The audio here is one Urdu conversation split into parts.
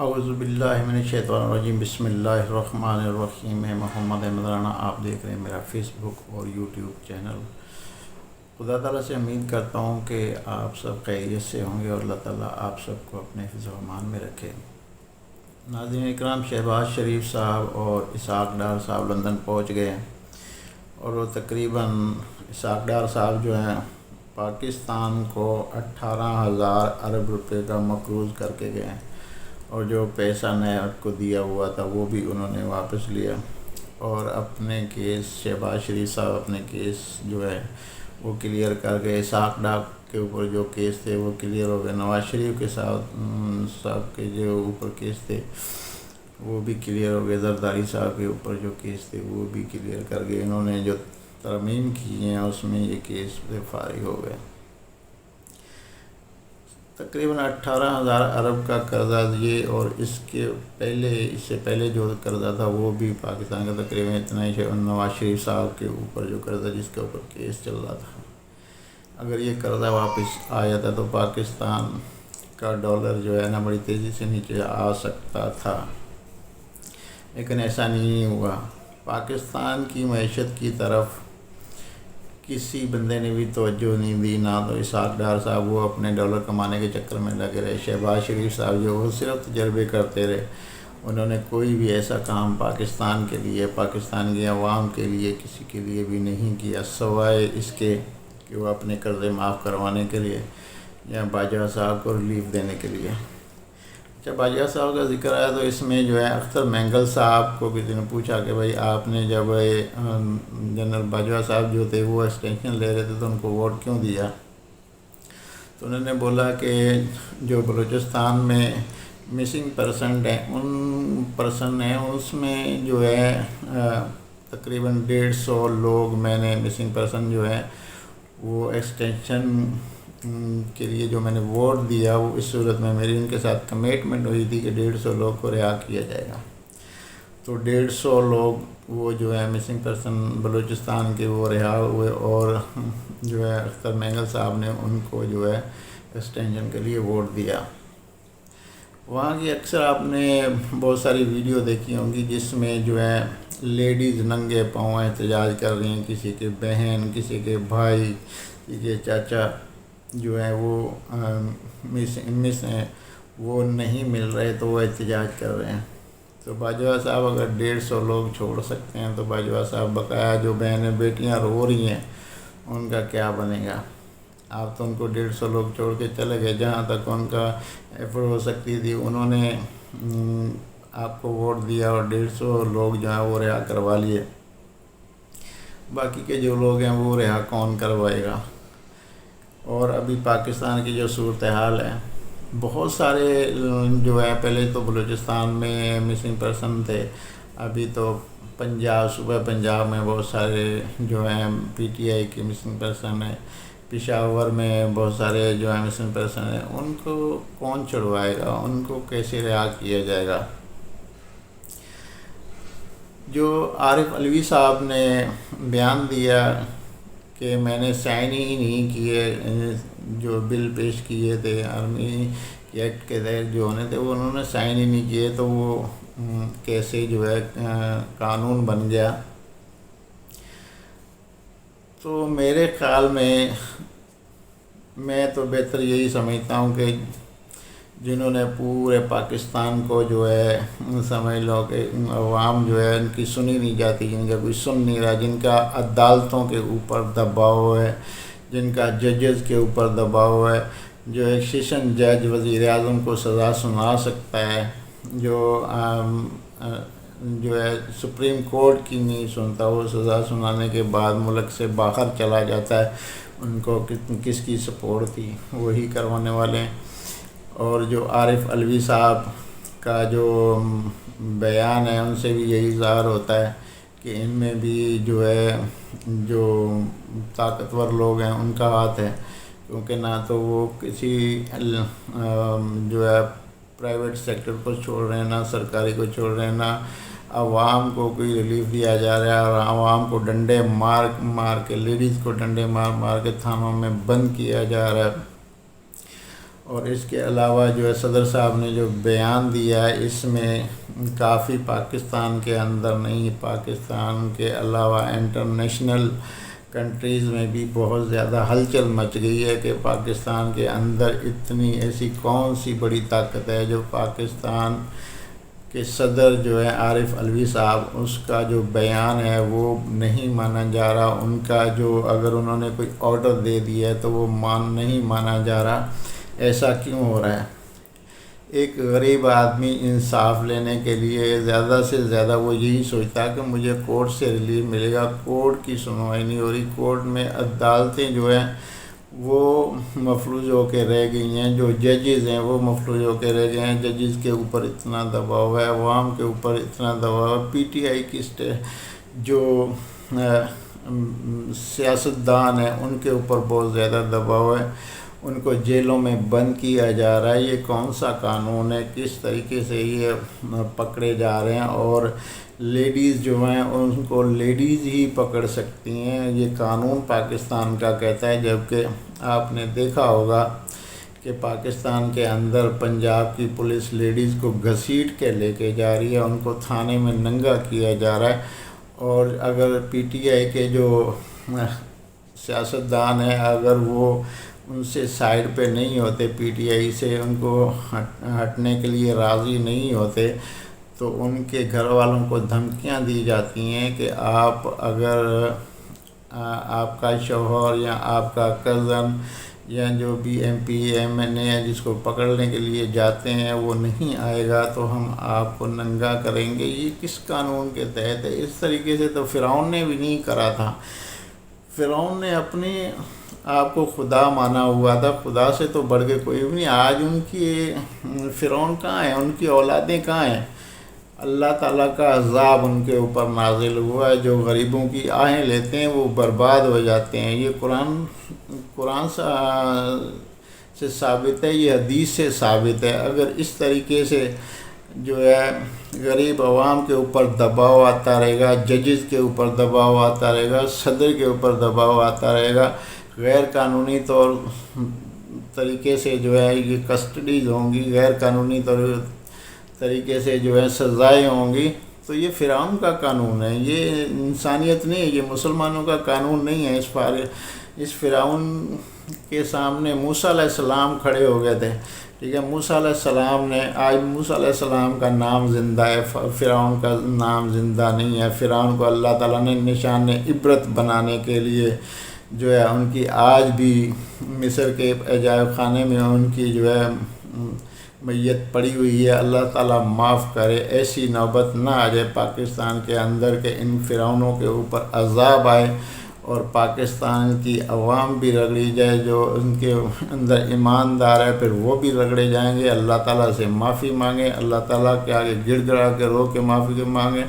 اعوذ باللہ من الشیطان الرجیم بسم اللہ الرحمن الرحیم۔ میں محمد احمد رانا، آپ دیکھ رہے ہیں میرا فیس بک اور یوٹیوب چینل۔ خدا تعالیٰ سے امید کرتا ہوں کہ آپ سب خیریت سے ہوں گے اور اللہ تعالیٰ آپ سب کو اپنے حفظ و امان میں رکھے۔ ناظرین اکرام، شہباز شریف صاحب اور اسحاق ڈار صاحب لندن پہنچ گئے ہیں اور وہ تقریباً اسحاق ڈار صاحب جو ہیں پاکستان کو 18,000 ارب روپے کا مقروض کر کے گئے ہیں، اور جو پیسہ نیب کو دیا ہوا تھا وہ بھی انہوں نے واپس لیا، اور اپنے کیس شہباز شریف صاحب اپنے کیس جو ہے وہ کلیئر کر گئے۔ اسحاق ڈار کے اوپر جو کیس تھے وہ کلیئر ہو گئے، نواز شریف کے ساتھ صاحب کے جو اوپر کیس تھے وہ بھی کلیئر ہو گئے، زرداری صاحب کے اوپر جو کیس تھے وہ بھی کلیئر کر گئے۔ انہوں نے جو ترمیم کی ہیں اس میں یہ کیس سے فارغ ہو گئے۔ تقریباً 18,000 ارب کا قرضہ دیے، اور اس سے پہلے جو قرضہ تھا وہ بھی پاکستان کا تقریباً اتنا ہی نواز شریف صاحب کے اوپر جو قرضہ جس کے اوپر کیس چل رہا تھا، اگر یہ قرضہ واپس آ جاتا تو پاکستان کا ڈالر جو ہے نا بڑی تیزی سے نیچے آ سکتا تھا، لیکن ایسا نہیں ہوا۔ پاکستان کی معیشت کی طرف کسی بندے نے بھی توجہ نہیں دی، نہ تو اسحاق ڈار صاحب وہ اپنے ڈالر کمانے کے چکر میں لگے رہے، شہباز شریف صاحب جو وہ صرف تجربے کرتے رہے، انہوں نے کوئی بھی ایسا کام پاکستان کے لیے، پاکستان کی عوام کے لیے، کسی کے لیے بھی نہیں کیا، سوائے اس کے کہ وہ اپنے قرضے معاف کروانے کے لیے یا باجوہ صاحب کو ریلیف دینے کے لیے۔ اچھا، باجوہ صاحب کا ذکر آیا تو اس میں جو ہے اختر مینگل صاحب کو کسی نے پوچھا کہ بھائی آپ نے جب جنرل باجوہ صاحب جو تھے وہ ایکسٹینشن لے رہے تھے تو ان کو ووٹ کیوں دیا؟ تو انہوں نے بولا کہ جو بلوچستان میں مسنگ پرسن ہیں اس میں جو ہے تقریباً 150 لوگ میں نے مسنگ پرسن جو ہے وہ ایکسٹینشن کے لیے جو میں نے ووٹ دیا، وہ اس صورت میں میری ان کے ساتھ کمٹمنٹ ہوئی تھی کہ 150 لوگ کو رہا کیا جائے گا، تو 150 لوگ وہ جو ہے مسنگ پرسن بلوچستان کے وہ رہا ہوئے، اور جو ہے اختر مینگل صاحب نے ان کو جو ہے ایکسٹینشن کے لیے ووٹ دیا۔ وہاں کی اکثر آپ نے بہت ساری ویڈیو دیکھی ہوں گی جس میں جو ہے لیڈیز ننگے پاؤں احتجاج کر رہی ہیں، کسی کے بہن، کسی کے بھائی، کسی کے چاچا جو ہے وہ مس ہیں، وہ نہیں مل رہے تو وہ احتجاج کر رہے ہیں۔ تو باجوہ صاحب اگر 150 لوگ چھوڑ سکتے ہیں تو باجوہ صاحب بقایا جو بہنیں بیٹیاں رو رہی ہیں ان کا کیا بنے گا؟ آپ تو ان کو 150 لوگ چھوڑ کے چلے گئے، جہاں تک ان کا ایفرٹ ہو سکتی تھی انہوں نے آپ کو ووٹ دیا اور 150 لوگ جو ہیں وہ رہا کروا لیے، باقی کے جو لوگ ہیں وہ رہا کون کروائے گا؟ اور ابھی پاکستان کی جو صورتحال ہے، بہت سارے جو ہے پہلے تو بلوچستان میں مسنگ پرسن تھے، ابھی تو صوبہ پنجاب میں بہت سارے جو ہیں پی ٹی آئی کے مسنگ پرسن ہیں، پشاور میں بہت سارے جو ہیں مسنگ پرسن ہیں، ان کو کون چھڑوائے گا؟ ان کو کیسے رہا کیا جائے گا؟ جو عارف علوی صاحب نے بیان دیا کہ میں نے سائن ہی نہیں کیے، جو بل پیش کیے تھے آرمی کے ایکٹ کے تحت جو ہونے تھے وہ انہوں نے سائن ہی نہیں کیے، تو وہ کیسے جو ہے قانون بن گیا؟ تو میرے خیال میں تو بہتر یہی سمجھتا ہوں کہ جنہوں نے پورے پاکستان کو جو ہے سمجھ لو کہ عوام جو ہے ان کی سنی نہیں جاتی، جن کا کوئی سن نہیں رہا، جن کا عدالتوں کے اوپر دباؤ ہے، جن کا ججز کے اوپر دباؤ ہے، جو ایک سیشن جج وزیر اعظم کو سزا سنا سکتا ہے، جو ہے سپریم کورٹ کی نہیں سنتا، وہ سزا سنانے کے بعد ملک سے باہر چلا جاتا ہے، ان کو کس کی سپورٹ تھی وہی کروانے والے ہیں۔ اور جو عارف علوی صاحب کا جو بیان ہے ان سے بھی یہی ظاہر ہوتا ہے کہ ان میں بھی جو ہے جو طاقتور لوگ ہیں ان کا ہاتھ ہے، کیونکہ نہ تو وہ کسی جو ہے پرائیویٹ سیکٹر کو چھوڑ رہے ہیں، نہ سرکاری کو چھوڑ رہے ہیں، نہ عوام کو کوئی ریلیف دیا جا رہا ہے، اور عوام کو ڈنڈے مار کے، لیڈیز کو ڈنڈے مار کے تھانوں میں بند کیا جا رہا ہے، اور اس کے علاوہ جو ہے صدر صاحب نے جو بیان دیا ہے اس میں کافی پاکستان کے اندر نہیں، پاکستان کے علاوہ انٹرنیشنل کنٹریز میں بھی بہت زیادہ ہلچل مچ گئی ہے کہ پاکستان کے اندر اتنی ایسی کون سی بڑی طاقت ہے جو پاکستان کے صدر جو ہے عارف علوی صاحب، اس کا جو بیان ہے وہ نہیں مانا جا رہا، ان کا جو اگر انہوں نے کوئی آرڈر دے دیا ہے تو وہ نہیں مانا جا رہا۔ ایسا کیوں ہو رہا ہے؟ ایک غریب آدمی انصاف لینے کے لیے زیادہ سے زیادہ وہ یہی سوچتا ہے کہ مجھے کورٹ سے ریلیف ملے گا، کورٹ کی سنوائی نہیں ہو رہی، کورٹ میں عدالتیں جو ہیں وہ مفلوج ہو کے رہ گئی ہیں، جو ججز ہیں وہ مفلوج ہو کے رہ گئے ہیں، ججز کے اوپر اتنا دباؤ ہے، عوام کے اوپر اتنا دباؤ ہے، پی ٹی آئی کی جو سیاستدان ہیں ان کے اوپر بہت زیادہ دباؤ ہے، ان کو جیلوں میں بند کیا جا رہا ہے۔ یہ کون سا قانون ہے؟ کس طریقے سے یہ پکڑے جا رہے ہیں؟ اور لیڈیز جو ہیں ان کو لیڈیز ہی پکڑ سکتی ہیں، یہ قانون پاکستان کا کہتا ہے، جبکہ آپ نے دیکھا ہوگا کہ پاکستان کے اندر پنجاب کی پولیس لیڈیز کو گھسیٹ کے لے کے جا رہی ہے، ان کو تھانے میں ننگا کیا جا رہا ہے۔ اور اگر پی ٹی آئی کے جو سیاستدان ہیں اگر وہ ان سے سائیڈ پہ نہیں ہوتے، پی ٹی آئی سے ان کو ہٹنے کے لیے راضی نہیں ہوتے، تو ان کے گھر والوں کو دھمکیاں دی جاتی ہیں کہ آپ اگر آپ کا شوہر یا آپ کا کزن یا جو بھی ایم پی ایم این اے ہے جس کو پکڑنے کے لیے جاتے ہیں وہ نہیں آئے گا تو ہم آپ کو ننگا کریں گے۔ یہ کس قانون کے تحت ہے؟ اس طریقے سے تو فرعون نے بھی نہیں کرا تھا۔ فرعون نے اپنے آپ کو خدا مانا ہوا تھا، خدا سے تو بڑھ کے کوئی بھی نہیں۔ آج ان کی فرعون کہاں ہیں؟ ان کی اولادیں کہاں ہیں؟ اللہ تعالیٰ کا عذاب ان کے اوپر نازل ہوا ہے، جو غریبوں کی آہیں لیتے ہیں وہ برباد ہو جاتے ہیں۔ یہ قرآن سے ثابت ہے، یہ حدیث سے ثابت ہے۔ اگر اس طریقے سے جو ہے غریب عوام کے اوپر دباؤ آتا رہے گا، ججز کے اوپر دباؤ آتا رہے گا، صدر کے اوپر دباؤ آتا رہے گا، غیر قانونی طریقے سے جو ہے یہ کسٹڈیز ہوں گی، غیر قانونی طریقے سے جو ہے سزائیں ہوں گی، تو یہ فرعون کا قانون ہے، یہ انسانیت نہیں ہے، یہ مسلمانوں کا قانون نہیں ہے۔ اس فرعون کے سامنے موسیٰ علیہ السلام کھڑے ہو گئے تھے، ٹھیک ہے، موسیٰ علیہ السلام نے، آج موسیٰ علیہ السلام کا نام زندہ ہے، فرعون کا نام زندہ نہیں ہے۔ فرعون کو اللہ تعالیٰ نے نشان عبرت بنانے کے لیے جو ہے ان کی آج بھی مصر کے عجائب خانے میں ان کی جو ہے میت پڑی ہوئی ہے۔ اللہ تعالیٰ معاف کرے، ایسی نوبت نہ آ جائے پاکستان کے اندر کہ ان فرعونوں کے اوپر عذاب آئے اور پاکستان کی عوام بھی رگڑی جائے، جو ان کے اندر ایماندار ہے پھر وہ بھی رگڑے جائیں گے۔ اللہ تعالیٰ سے معافی مانگیں، اللہ تعالیٰ کے آگے گڑ گڑا کے رو کے معافی مانگیں،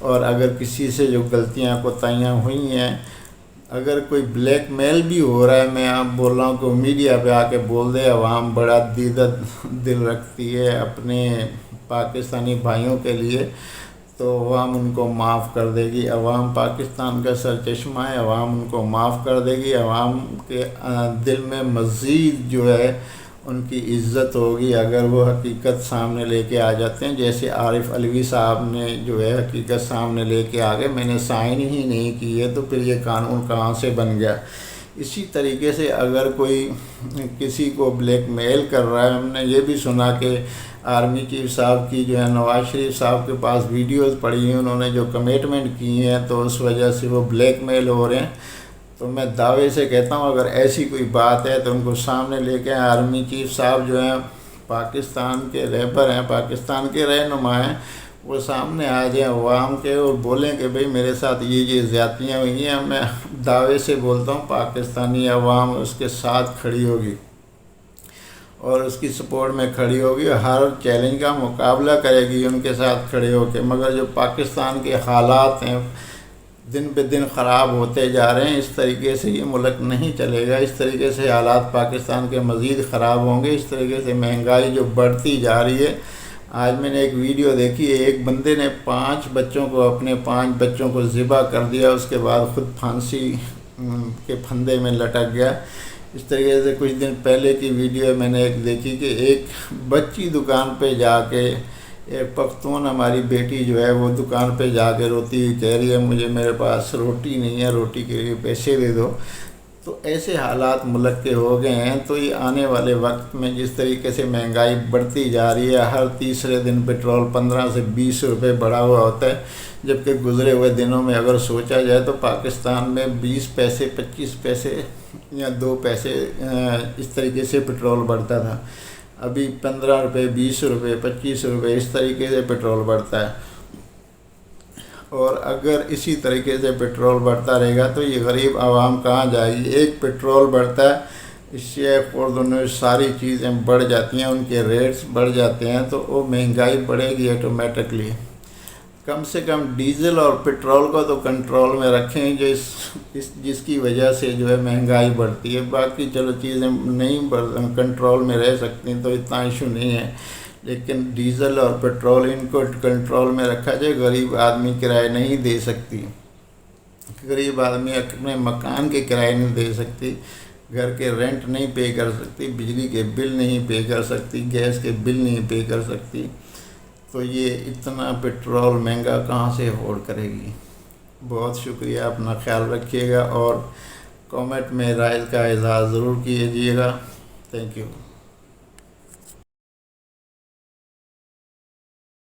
اور اگر کسی سے جو غلطیاں کوتاہیاں ہوئی ہیں، اگر کوئی بلیک میل بھی ہو رہا ہے، میں آپ بول رہا ہوں کہ میڈیا پہ آ کے بول دے، عوام بڑا دل رکھتی ہے اپنے پاکستانی بھائیوں کے لیے، تو عوام ان کو معاف کر دے گی۔ عوام پاکستان کا سر چشمہ ہے، عوام ان کو معاف کر دے گی۔ عوام کے دل میں مزید جو ہے ان کی عزت ہوگی اگر وہ حقیقت سامنے لے کے آ جاتے ہیں، جیسے عارف علوی صاحب نے جو ہے حقیقت سامنے لے کے آ گئے، میں نے سائن ہی نہیں کیے، تو پھر یہ قانون کہاں سے بن گیا؟ اسی طریقے سے اگر کوئی کسی کو بلیک میل کر رہا ہے، ہم نے یہ بھی سنا کہ آرمی چیف صاحب کی جو ہے نواز شریف صاحب کے پاس ویڈیوز پڑی ہیں، انہوں نے جو کمٹمنٹ کی ہیں تو اس وجہ سے وہ بلیک میل ہو رہے ہیں۔ تو میں دعوے سے کہتا ہوں اگر ایسی کوئی بات ہے تو ان کو سامنے لے کے آرمی چیف صاحب جو ہیں پاکستان کے رہبر ہیں، پاکستان کے رہنما ہیں، وہ سامنے آ جائیں عوام کے اور بولیں کہ بھئی میرے ساتھ یہ زیادتیاں ہوئی ہیں۔ میں دعوے سے بولتا ہوں پاکستانی عوام اس کے ساتھ کھڑی ہوگی اور اس کی سپورٹ میں کھڑی ہوگی، ہر چیلنج کا مقابلہ کرے گی ان کے ساتھ کھڑے ہو کے۔ مگر جو پاکستان کے حالات ہیں دن بہ دن خراب ہوتے جا رہے ہیں، اس طریقے سے یہ ملک نہیں چلے گا، اس طریقے سے حالات پاکستان کے مزید خراب ہوں گے، اس طریقے سے مہنگائی جو بڑھتی جا رہی ہے۔ آج میں نے ایک ویڈیو دیکھی ہے، ایک بندے نے 5 بچوں کو، اپنے 5 بچوں کو ذبح کر دیا، اس کے بعد خود پھانسی کے پھندے میں لٹک گیا۔ اس طریقے سے کچھ دن پہلے کی ویڈیو میں نے ایک دیکھی کہ ایک بچی دکان پہ جا کے، ایک پختون ہماری بیٹی جو ہے وہ دکان پہ جا کے روتی ہوئی کہہ رہی ہے مجھے میرے پاس روٹی نہیں ہے، روٹی کے لیے پیسے دے دو۔ تو ایسے حالات ملک کے ہو گئے ہیں۔ تو یہ آنے والے وقت میں جس طریقے سے مہنگائی بڑھتی جا رہی ہے، ہر تیسرے دن پٹرول 15 سے 20 روپے بڑھا ہوا ہوتا ہے، جبکہ گزرے ہوئے دنوں میں اگر سوچا جائے تو پاکستان میں 20 پیسے 25 پیسے یا 2 پیسے اس طریقے سے پٹرول بڑھتا تھا۔ ابھی 15 روپے 20 روپے 25 روپے اس طریقے سے پٹرول بڑھتا ہے، اور اگر اسی طریقے سے پٹرول بڑھتا رہے گا تو یہ غریب عوام کہاں جائے گی؟ ایک پٹرول بڑھتا ہے، اس سے خوردنوش ساری چیزیں بڑھ جاتی ہیں، ان کے ریٹس بڑھ جاتے ہیں، تو وہ مہنگائی بڑھے گی آٹومیٹکلی۔ کم سے کم ڈیزل اور پٹرول کو تو کنٹرول میں رکھیں، جو جس کی وجہ سے جو ہے مہنگائی بڑھتی ہے۔ باقی چلو چیزیں نہیں کنٹرول میں رہ سکتی تو اتنا ایشو نہیں ہے، لیکن ڈیزل اور پٹرول ان کو کنٹرول میں رکھا جائے۔ غریب آدمی کرایہ نہیں دے سکتی، غریب آدمی اپنے مکان کے کرایہ نہیں دے سکتی، گھر کے رینٹ نہیں پے کر سکتی، بجلی کے بل نہیں پے کر سکتی، گیس کے بل نہیں پے کر سکتی، تو یہ اتنا پٹرول مہنگا کہاں سے افورڈ کرے گی؟ بہت شکریہ، اپنا خیال رکھیے گا اور کامنٹ میں رائے کا اظہار ضرور کیجیے گا۔ Thank you.